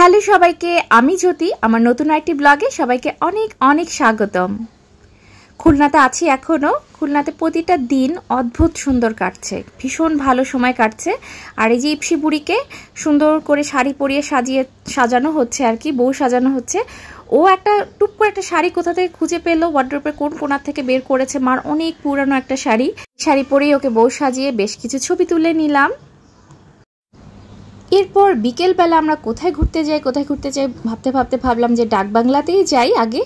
Hello সবাইকে, আমি জ্যোতি। আমার নতুন একটি ব্লগে সবাইকে অনেক অনেক স্বাগতম। খুলনাতে আছি এখনও। খুলনাতে প্রতিটা দিন অদ্ভুত সুন্দর কাটছে, ভীষণ ভালো সময় কাটছে। আর এই যে ইপসি বুড়িকে সুন্দর করে শাড়ি পরিয়ে সাজানো হচ্ছে আর কি, বউ সাজানো হচ্ছে। ও একটা টুপ করে একটা শাড়ি কোথা থেকে খুঁজে পেলো, ওয়ার্ড্রোবের কোন কোণা থেকে বের করেছে, মার অনেক পুরানো একটা শাড়ি পরেই ওকে বউ সাজিয়ে বেশ কিছু ছবি তুলে নিলাম। এরপর বিকেলবেলা আমরা কোথায় ঘুরতে যাই ভাবতে ভাবতে ভাবলাম যে ডাকবাংলাতেই যাই আগে।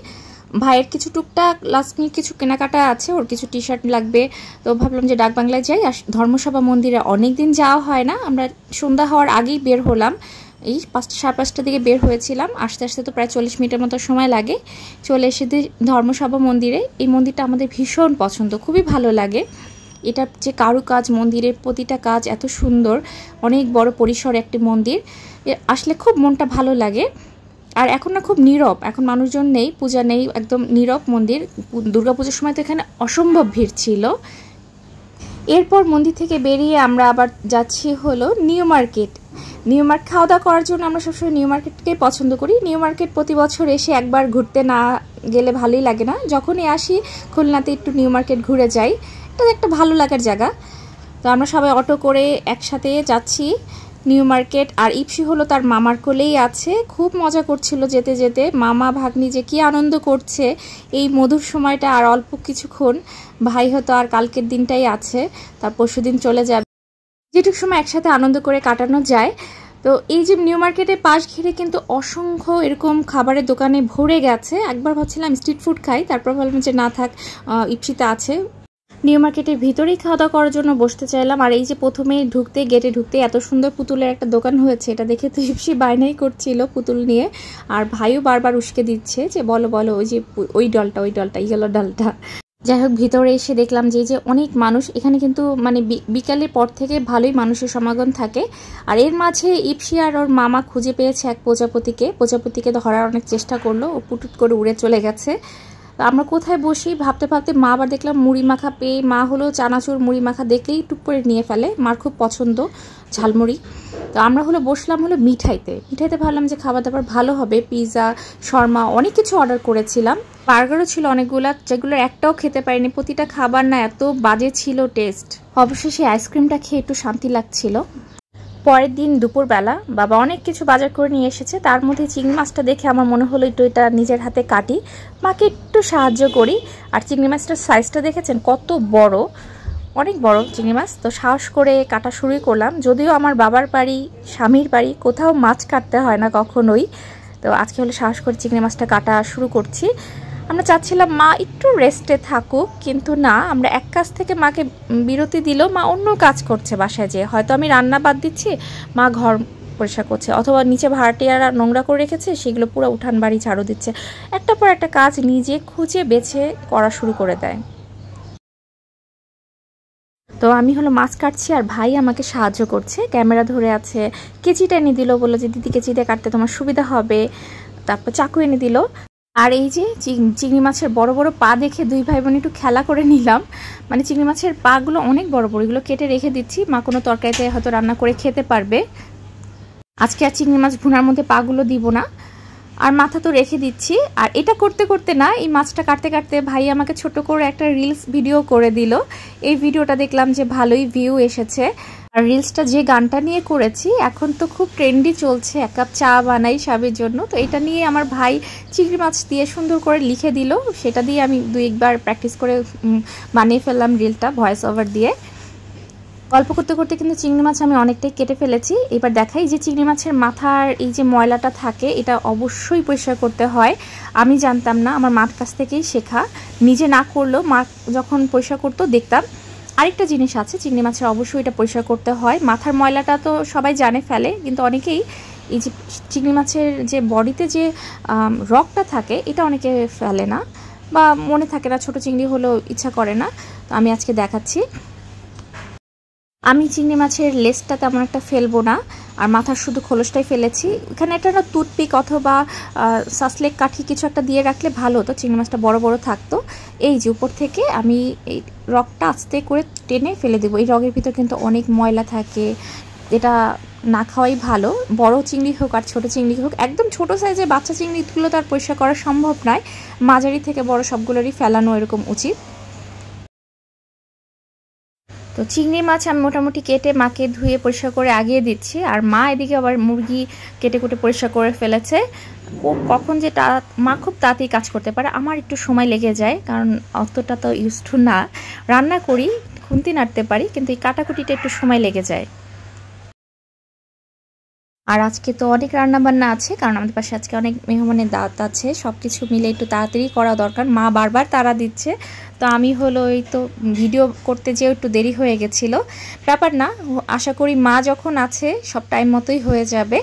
ভাইয়ের কিছু টুকটাক লাস্ট মিনিট কিছু কেনাকাটা আছে, ওর কিছু টি শার্ট লাগবে, তো ভাবলাম যে ডাকবাংলায় যাই। আর ধর্মসভা মন্দিরে অনেক দিন যাওয়া হয় না, আমরা সন্ধ্যা হওয়ার আগেই বের হলাম। এই 5:30 দিকে বের হয়েছিলাম, আসতে আসতে তো প্রায় 40 মিনিটের মতো সময় লাগে। চলে এসেছি ধর্মসভা মন্দিরে। এই মন্দিরটা আমাদের ভীষণ পছন্দ, খুবই ভালো লাগে। এটা যে কারুকাজ, মন্দিরের প্রতিটা কাজ এত সুন্দর, অনেক বড় পরিসর একটি মন্দির, আসলে খুব মনটা ভালো লাগে। আর এখন না খুব নীরব, এখন মানুষজন নেই, পূজা নেই, একদম নীরব মন্দির। দুর্গাপূজার সময় তো এখানে অসম্ভব ভিড় ছিল। এরপর মন্দির থেকে বেরিয়ে আমরা আবার যাচ্ছি হলো নিউ মার্কেট। নিউ মার্কেট খাওয়া দাওয়া করার জন্য আমরা সবসময় নিউ মার্কেটকেই পছন্দ করি। নিউ মার্কেট প্রতি বছর এসে একবার ঘুরতে না গেলে ভালোই লাগে না। যখনই আসি খুলনাতে একটু নিউ মার্কেট ঘুরে যাই, এটা একটা ভালো লাগার জায়গা। তো আমরা সবাই অটো করে একসাথে যাচ্ছি নিউ মার্কেট। আর ইপসি হলো তার মামার কোলেই আছে, খুব মজা করছিল যেতে যেতে। মামা ভাগ্নি যে কি আনন্দ করছে এই মধুর সময়টা। আর অল্প কিছুক্ষণ, ভাই হয়তো আর কালকের দিনটাই আছে, তার পরশুদিন চলে যাবে। যেটুকু সময় একসাথে আনন্দ করে কাটানো যায়। তো এই যে নিউ মার্কেটের পাশ ঘিরে কিন্তু অসংখ্য এরকম খাবারের দোকানে ভরে গেছে। একবার ভাবছিলাম স্ট্রিট ফুড খাই, তারপর ভাবলাম যে না থাক, ইপসিতে আছে। নিউ মার্কেটের ভিতরেই খাওয়া দাওয়া করার জন্য বসতে চাইলাম। আর এই যে প্রথমেই গেটে ঢুকতে এত সুন্দর পুতুলের একটা দোকান হয়েছে, এটা দেখে তো ইপসি বায়নাই করছিল পুতুল নিয়ে। আর ভাইও বারবার উস্কে দিচ্ছে যে বলো বলো, ওই যে ওই ডলটা ইয়েলো ডলটা। যাই হোক, ভিতরে এসে দেখলাম যে অনেক মানুষ এখানে, কিন্তু মানে বিকালের পর থেকে ভালোই মানুষের সমাগম থাকে। আর এর মাঝে ইপসি আর ওর মামা খুঁজে পেয়েছে এক প্রজাপতিকে ধরার অনেক চেষ্টা করলো, ও পুটুট করে উড়ে চলে গেছে। আমরা কোথায় বসি ভাবতে ভাবতে মা আবার দেখলাম মুড়ি মাখা পেয়ে, মা হলো চানাচুর মুড়ি মাখা দেখলেই টুক করে নিয়ে ফেলে, মার খুব পছন্দ ঝালমুড়ি। তো আমরা হলো বসলাম হলো মিঠাইতে ভাবলাম যে খাবার দাবার ভালো হবে, পিৎজা, শর্মা, অনেক কিছু অর্ডার করেছিলাম। বার্গারও ছিল অনেকগুলা, যেগুলোর একটাও খেতে পারিনি। প্রতিটা খাবার না এত বাজে ছিল টেস্ট। অবশেষে আইসক্রিমটা খেয়ে একটু শান্তি লাগছিল। পরের দিন দুপুরবেলা বাবা অনেক কিছু বাজার করে নিয়ে এসেছে, তার মধ্যে চিংড়ি মাছটা দেখে আমার মনে হলো একটু এটা নিজের হাতে কাটি, মাকে একটু সাহায্য করি। আর চিংড়ি মাছটার সাইজটা দেখেছেন কত বড়, অনেক বড় চিংড়ি মাছ। তো সাহস করে কাটা শুরু করলাম। যদিও আমার বাবার বাড়ি, স্বামীর বাড়ি, কোথাও মাছ কাটতে হয় না কখনোই। তো আজকে হলো সাহস করে চিংড়ি মাছটা কাটা শুরু করছি। আমরা চাচ্ছিলাম মা একটু রেস্টে থাকুক, কিন্তু না, আমরা এক কাজ থেকে মাকে বিরতি দিল, মা অন্য কাজ করছে বাসায় যেয়ে। হয়তো আমি রান্না বাদ দিচ্ছি, মা ঘর পরিষ্কার করছে, অথবা নিচে ভাড়াটিয়ারা নোংরা করে রেখেছে, সেগুলো পুরো উঠান বাড়ি ঝাড়ু দিচ্ছে। একটা পর একটা কাজ নিজে খুঁজে বেছে করা শুরু করে দেয়। তো আমি হলো মাছ কাটছি আর ভাই আমাকে সাহায্য করছে, ক্যামেরা ধরে আছে, কেচিটা এনে দিল, বললো যে দিদি কেচি দিয়ে কাটতে তোমার সুবিধা হবে। তারপর চাকু এনে দিল। আর এই যে চিংড়ি মাছের বড় বড় পা দেখে দুই ভাই বোন একটু খেলা করে নিলাম। মানে চিংড়ি মাছের পাগুলো অনেক বড় বড়, এগুলো কেটে রেখে দিচ্ছি, মা কোনো তরকারিতে হয়তো রান্না করে খেতে পারবে। আজকে আর চিংড়ি মাছ ভুনার মধ্যে পাগুলো দিব না, আর মাথা তো রেখে দিচ্ছি। আর এটা করতে করতে না, এই মাছটা কাটতে কাটতে ভাই আমাকে ছোট করে একটা রিলস ভিডিও করে দিল। এই ভিডিওটা দেখলাম যে ভালোই ভিউ এসেছে। আর রিলসটা যে গানটা নিয়ে করেছি, এখন তো খুব ট্রেন্ডি চলছে, এক কাপ চা বানাই স্বামীর জন্য। তো এটা নিয়ে আমার ভাই চিংড়ি মাছ দিয়ে সুন্দর করে লিখে দিল, সেটা দিয়ে আমি একবার প্র্যাকটিস করে বানিয়ে ফেললাম রিলটা ভয়েস ওভার দিয়ে। গল্প করতে করতে কিন্তু চিংড়ি মাছ আমি অনেকটাই কেটে ফেলেছি। এবার দেখাই যে চিংড়ি মাছের মাথার এই যে ময়লাটা থাকে, এটা অবশ্যই পরিষ্কার করতে হয়। আমি জানতাম না, আমার মার কাছ থেকেই শেখা। নিজে না করলেও মা যখন পরিষ্কার করতো দেখতাম। আরেকটা জিনিস আছে, চিংড়ি মাছের অবশ্যই এটা পরিষ্কার করতে হয়। মাথার ময়লাটা তো সবাই জানে ফেলে, কিন্তু অনেকেই এই যে চিংড়ি মাছের যে বডিতে যে রগটা থাকে, এটা অনেকে ফেলে না বা মনে থাকে না, ছোট চিংড়ি হলেও ইচ্ছা করে না। তো আমি আজকে দেখাচ্ছি। আমি চিংড়ি মাছের লেজটা তেমন একটা ফেলবো না, আর মাথার শুধু খোলসটাই ফেলেছি। এখানে একটা টুথপিক অথবা সাসলেক কাঠি কিছু একটা দিয়ে রাখলে ভালো হতো, চিংড়ি মাছটা বড় বড় থাকতো। এই যে উপর থেকে আমি এই রগটা আস্তে করে টেনে ফেলে দেবো। এই রগের ভিতর কিন্তু অনেক ময়লা থাকে, এটা না খাওয়াই ভালো। বড় চিংড়ি হোক আর ছোট চিংড়ি হোক, একদম ছোট সাইজের বাচ্চা চিংড়িগুলো তার পরিষ্কার করা সম্ভব নয়, মাঝারি থেকে বড় সবগুলোরই ফেলানো এরকম উচিত। তো চিংড়ি মাছ আমি মোটামুটি কেটে মাকে ধুয়ে পরিষ্কার করে আগিয়ে দিচ্ছি, আর মা এদিকে আবার মুরগি কেটে কুটে পরিষ্কার করে ফেলেছে। কখন যে মা খুব তাড়াতাড়ি কাজ করতে পারে, আমার একটু সময় লেগে যায়, কারণ অতটা তো ইউজ টু না। রান্না করি, খুন্তি নাড়তে পারি, কিন্তু এই কাটাকুটিটা একটু সময় লেগে যায়। আর আজকে তো অনেক রান্না বান্না আছে, কারণ আমাদের পাশে আজকে অনেক মেহমানের দাওয়াত আছে, সব কিছু মিলে একটু তাড়াতাড়ি করা দরকার। মা বারবার তাড়া দিচ্ছে, তো আমি হলো এই তো ভিডিও করতে যেয়ে একটু দেরি হয়ে গেছিলো। ব্যাপার না, আশা করি মা যখন আছে সব টাইম মতোই হয়ে যাবে।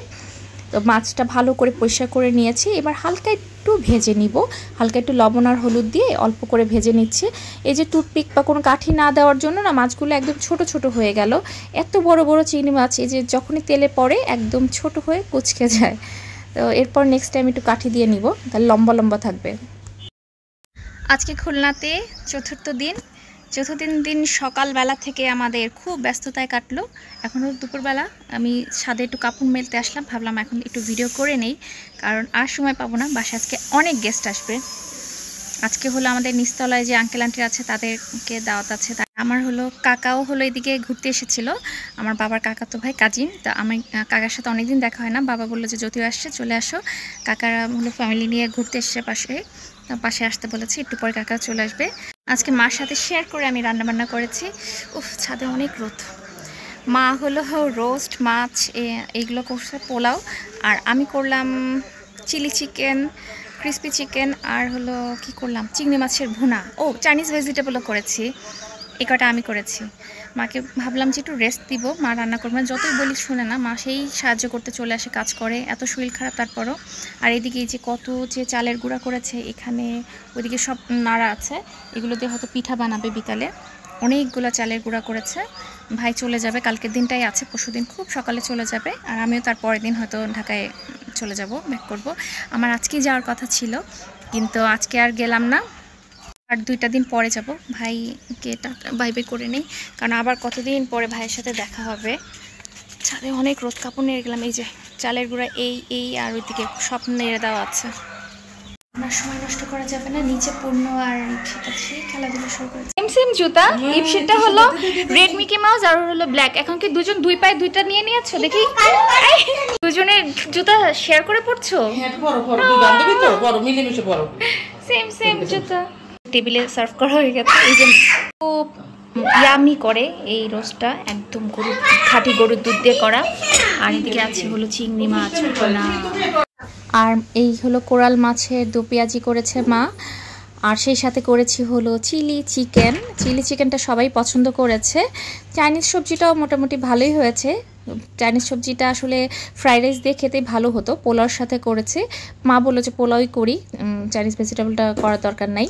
তো মাছটা ভালো করে পরিষ্কার করে নিয়েছি, এবার হালকা একটু ভেজে নিব, হালকা একটু লবণ আর হলুদ দিয়ে অল্প করে ভেজে নিচ্ছি। এই যে টুথপিক বা কোনো কাঠি না দেওয়ার জন্য না মাছগুলো একদম ছোট ছোট হয়ে গেল। এত বড় বড় চিংড়ি মাছ এই যে যখনই তেলে পড়ে একদম ছোট হয়ে কুচকে যায়। তো এরপর নেক্সট টাইম একটু কাঠি দিয়ে নিব, তাহলে লম্বা লম্বা থাকবে। আজকে খুলনাতে চতুর্থ দিন সকালবেলা থেকে আমাদের খুব ব্যস্ততায় কাটলো। এখন দুপুরবেলা আমি ছাদে একটু কাপড় মেলতে আসলাম, ভাবলাম এখন একটু ভিডিও করে নেই, কারণ আর সময় পাবো না। বাসায় আজকে অনেক গেস্ট আসবে। আজকে হলো আমাদের নিচতলায় যে আঙ্কেল আন্টি আছে তাদেরকে দাওয়াত আছে। আমার হলো কাকাও হলো এদিকে ঘুরতে এসেছিলো, আমার বাবার কাকাতো ভাই কাজিন। তো আমি কাকার সাথে অনেকদিন দেখা হয় না, বাবা বললো যে জ্যোতি আসছে চলে আসো। কাকারা হলো ফ্যামিলি নিয়ে ঘুরতে এসছে, পাশে আসতে বলেছি, একটু পরে কাকা চলে আসবে। আজকে মার সাথে শেয়ার করে আমি রান্নাবান্না করেছি। ছাদে অনেক রোদ। মা হলো রোস্ট মাছ এইগুলো করছে, পোলাও, আর আমি করলাম চিলি চিকেন, ক্রিস্পি চিকেন, আর হলো কি করলাম চিংড়ি মাছের ভুনা। চাইনিজ ভেজিটেবলও করেছি। এই কটা আমি করেছি। মাকে ভাবলাম যে একটু রেস্ট দিব, মা রান্না করবে, যতই বলি শুনে না, মা সেই সাহায্য করতে চলে আসে, কাজ করে, এত শরীর খারাপ তারপরও। আর এদিকে এই যে কত যে চালের গুঁড়া করেছে, এখানে ওইদিকে সব নাড়া আছে, এগুলো দিয়ে হয়তো পিঠা বানাবে বিকালে। অনেকগুলো চালের গুঁড়া করেছে। ভাই চলে যাবে, কালকের দিনটাই আছে, পরশুদিন খুব সকালে চলে যাবে, আর আমিও তার পরের দিন হয়তো ঢাকায় চলে যাব, ব্যাক করব। আমার আজকেই যাওয়ার কথা ছিল, কিন্তু আজকে আর গেলাম না, আর 2টা দিন পরে যাব। ভাইকে বাই বাই করে নেই, কারণ আবার কতদিন পরে ভাইয়ের সাথে দেখা হবে। ছাদে অনেক রোদ, কাপড় নিয়ে গেলাম। এই যে চালের গুঁড়া এই আর ওইদিকে সব নেড়ে দেওয়া আছে। আমার সময় নষ্ট করা যাবে না, নিচে পূর্ণ আর খেলাধুলা শুরু করেছে। সেম জুতা, লিপস্টিকটা হলো রেড মিকি মাউস আর হলো ব্ল্যাক। এখন কি দুজন দুই পায়ে দুইটা নিয়ে নিয়েছো? দেখি দুজনের জুতা শেয়ার করে পড়ছো? সেম জুতা। টেবিলে সার্ভ করা হয়ে গেছে। এই যে খুব ইয়ামি করে এই রোস্টটা, একদম খাঁটি গরুর দুধ দিয়ে করা। আর এদিকে আছে হলো চিংড়ি মাছ, আর এই হলো কোরাল মাছের দো পেঁয়াজি করেছে মা, আর সেই সাথে করেছি হলো চিলি চিকেনটা সবাই পছন্দ করেছে। চাইনিজ সবজিটাও মোটামুটি ভালোই হয়েছে। চাইনিজ সবজিটা আসলে ফ্রাইড রাইস দিয়ে খেতে ভালো হতো, পোলাওর সাথে করেছে। মা বললো যে পোলাওই করি, চাইনিজ ভেজিটেবলটা করার দরকার নাই।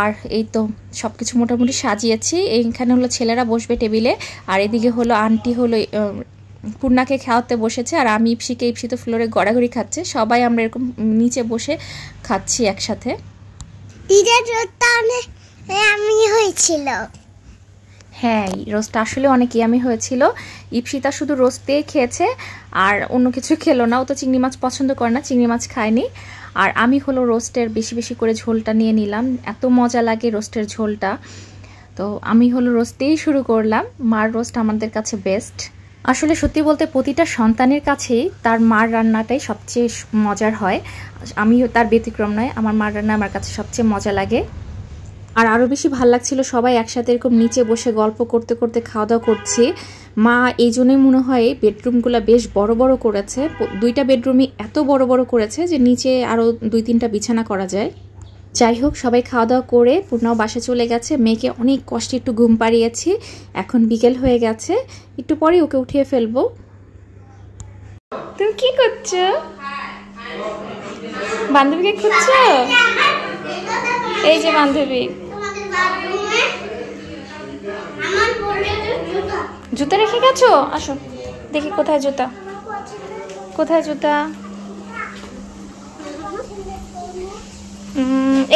আর এই তো সব কিছু মোটামুটি সাজিয়েছি। এইখানে হলো ছেলেরা বসবে টেবিলে, আর এদিকে হলো আন্টি হলো পূর্ণাকে খাওয়াতে বসেছে, আর আমি ইপসি তো ফ্লোরে গড়াগড়ি খাচ্ছে। সবাই আমরা এরকম নিচে বসে খাচ্ছি একসাথে। হ্যাঁ, রোস্টটা আসলে অনেক ইয়ামি হয়েছিল। ইপসিতা শুধু রোস্ট দিয়ে খেয়েছে, আর অন্য কিছু খেলো না। ও তো চিংড়ি মাছ পছন্দ করে না, চিংড়ি মাছ খায়নি। আর আমি হলো রোস্টের বেশি করে ঝোলটা নিয়ে নিলাম, এত মজা লাগে রোস্টের ঝোলটা। তো আমি হলো রোস্ট দিয়েই শুরু করলাম। মার রোস্ট আমাদের কাছে বেস্ট। আসলে সত্যি বলতে প্রতিটা সন্তানের কাছেই তার মার রান্নাটাই সবচেয়ে মজার হয়। আমিও তার ব্যতিক্রম নয়, আমার মার রান্না আমার কাছে সবচেয়ে মজা লাগে। আর আরও বেশি ভালো লাগছিল সবাই একসাথে এরকম নিচে বসে গল্প করতে করতে খাওয়া দাওয়া করছি। মা এই জন্যই মনে হয় বেডরুমগুলো বেশ বড় বড় করেছে, 2টা বেডরুমই এত বড় বড় করেছে যে নিচে আরও 2-3টা বিছানা করা যায়। যাই হোক, সবাই খাওয়া দাওয়া করে পূর্ণাও বাসা চলে গেছে। মেয়েকে অনেক কষ্টে একটু ঘুম পাড়িয়েছি, এখন বিকেল হয়ে গেছে, একটু পরে ওকে উঠিয়ে ফেলবো। তুমি কি করছো? বান্ধবীকে খুঁজছো? এই যে বান্ধবী। জুতা রেখে গেছো? আসো দেখি কোথায় জুতা,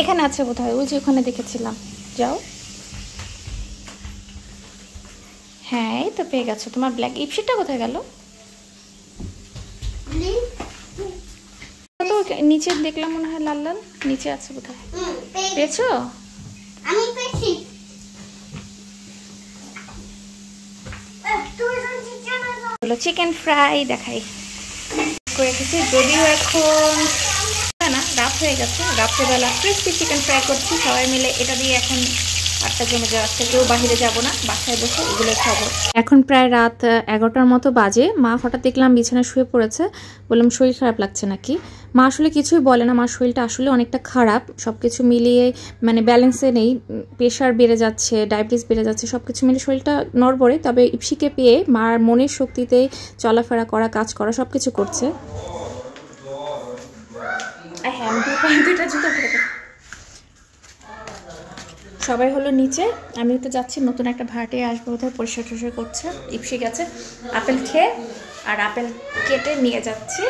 এখানে আছে কোথায়, ওই যে ওখানে দেখেছিলাম। যাও। হ্যাঁ, এই তো পেয়ে গেছো। তোমার ব্ল্যাক ইপসিটটা কোথায় গেল? তো নিচে দেখলাম মনে হয় লাল লাল নিচে আছে বোধহয়। পেয়েছো? আমি পেয়েছি। চিকেন ফ্রাই দেখাই করে রেখেছি, যদিও এখন না রাত হয়ে গেছে, রাত্রেবেলা ক্রিস্পি চিকেন ফ্রাই করছি সবাই মিলে। এটা দিয়ে এখন আটটা জমে যাচ্ছে, কেউ বাহিরে যাব না, বাসায় বসে এগুলো খাবো। এখন প্রায় রাত 11টার মতো বাজে। মা হঠাৎ দেখলাম বিছানায় শুয়ে পড়েছে, বললাম শরীর খারাপ লাগছে নাকি। মা আসলে কিছুই বলে না, মার শরীরটা আসলে অনেকটা খারাপ, সব কিছু মিলিয়ে মানে ব্যালেন্সে নেই, প্রেশার বেড়ে যাচ্ছে, ডায়াবেটিস বেড়ে যাচ্ছে, সব কিছু মিলে শরীরটা নড়বড়ে। তবে ইপসিকে পেয়ে মার মনের শক্তিতেই চলাফেরা করা, কাজ করা, সব কিছু করছে। হ্যাঁ দুইটা জুতো পরে সবাই হলো নিচে, আমি তো যাচ্ছি নতুন একটা ভাড়াটে আসবো বোধহয়, পরিষ্কার টরিষ্কার করছে। ইপসি গেছে আপেল খেয়ে, আর আপেল কেটে নিয়ে যাচ্ছি,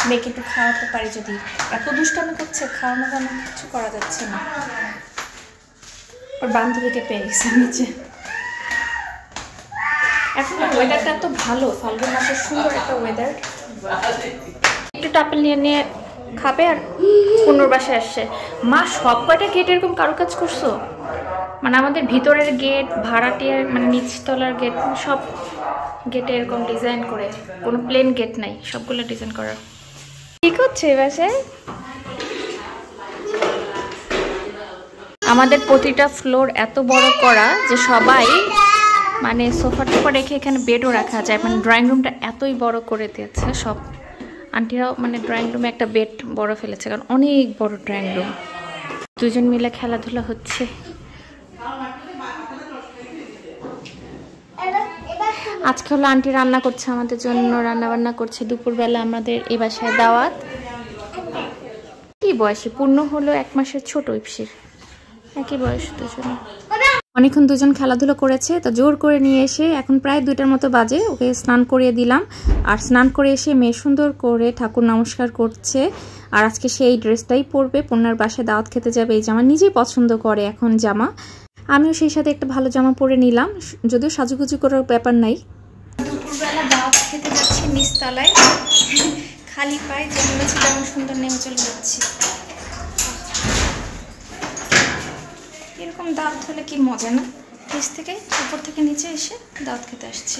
মেয়েকে একটু খাওয়াতে পারি যদি। এত দুষ্টামি করছে, খাওয়ানো দানো কিছু করা যাচ্ছে না। ওর বান্ধবীকে পেয়ে গেছে নিচে। এখন ওয়েদারটা এত ভালো, ফাল্গুন মাসের সুন্দর একটা ওয়েদার। একটু আপেল নিয়ে খাবে আর পুনর্বাসায় আসছে। মা সব কয়টা গেট এরকম কারুকাজ করছো? মানে আমাদের ভিতরের গেট, ভাড়াটিয়ার মানে নিচতলার গেট, সব গেটে এরকম ডিজাইন করে, কোনো প্লেন গেট নাই, সবগুলো ডিজাইন করা। ঠিক হচ্ছে বাসায় আমাদের প্রতিটা ফ্লোর এত বড় করা যে সবাই মানে সোফা টোফা রেখে এখানে বেডও রাখা যায়। মানে ড্রয়িং রুমটা এতই বড় করে দিয়েছে সব আন্টিরাও, মানে ড্রয়িং রুমে একটা বেড বড় ফেলেছে, কারণ অনেক বড় ড্রয়িং রুম। দুজন মিলে খেলাধুলা হচ্ছে। আজকে হলো আন্টি রান্না করছে আমাদের জন্য, রান্না বান্না করছে। দুপুরবেলা আমাদের এই বাসায় দাওয়াত। কি বয়সে পূর্ণ হলো 1 মাসের ছোট ইপসির, একই বয়স দুজন। অনেকক্ষণ দুজন খেলাধুলো করেছে, তো জোর করে নিয়ে এসে এখন প্রায় 2টার মতো বাজে, ওকে স্নান করিয়ে দিলাম। আর স্নান করে এসে মেয়ে সুন্দর করে ঠাকুর নমস্কার করছে। আর আজকে সেই ড্রেসটাই পরবে, পূর্ণার বাসায় দাওয়াত খেতে যাবে। এই জামা নিজেই পছন্দ করে এখন জামা, আমিও সেই সাথে একটা ভালো জামা পরে নিলাম, যদিও সাজুগুজু করার ব্যাপার নাই। দুপুরবেলা দাওয়াত খেতে যাচ্ছি নিচতলায়, খালি পায়ে যেমন হচ্ছে তেমন সুন্দর নেমে চলে যাচ্ছি। এরকম দাওয়াত হলে কি মজা না, নিচ থেকে উপর থেকে নিচে এসে দাওয়াত খেতে আসছি।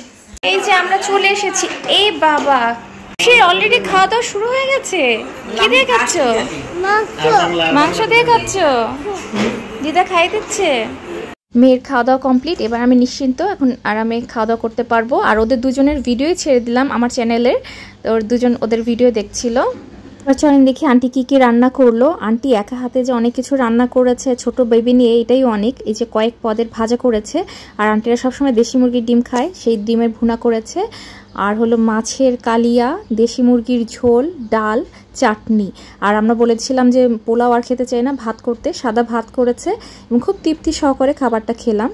এই যে আমরা চলে এসেছি। এই বাবা সে অলরেডি খাওয়া দাওয়া শুরু হয়ে গেছে। কি দিয়ে খাচ্ছ? মাংস দিয়ে খাচ্ছ? দিদা খাইয়ে দিচ্ছে। মেয়ের খাওয়া দাওয়া কমপ্লিট, এবার আমি নিশ্চিন্ত, এখন আরামে খাওয়া দাওয়া করতে পারবো। আর ওদের দুজনের ভিডিওই ছেড়ে দিলাম আমার চ্যানেলের, ওর দুজন ওদের ভিডিও দেখছিল। চলেন দেখি আন্টি কি কি রান্না করলো। আন্টি একা হাতে যে অনেক কিছু রান্না করেছে ছোট বেবি নিয়ে, এটাই অনেক। এই যে কয়েক পদের ভাজা করেছে, আর আন্টিরা সবসময় দেশি মুরগির ডিম খায়, সেই ডিমের ভুনা করেছে। আর হলো মাছের কালিয়া, দেশি মুরগির ঝোল, ডাল, চাটনি। আর আমরা বলেছিলাম যে পোলাও আর খেতে চাই না, ভাত করতে, সাদা ভাত করেছে এবং খুব তৃপ্তি সহকারে খাবারটা খেলাম।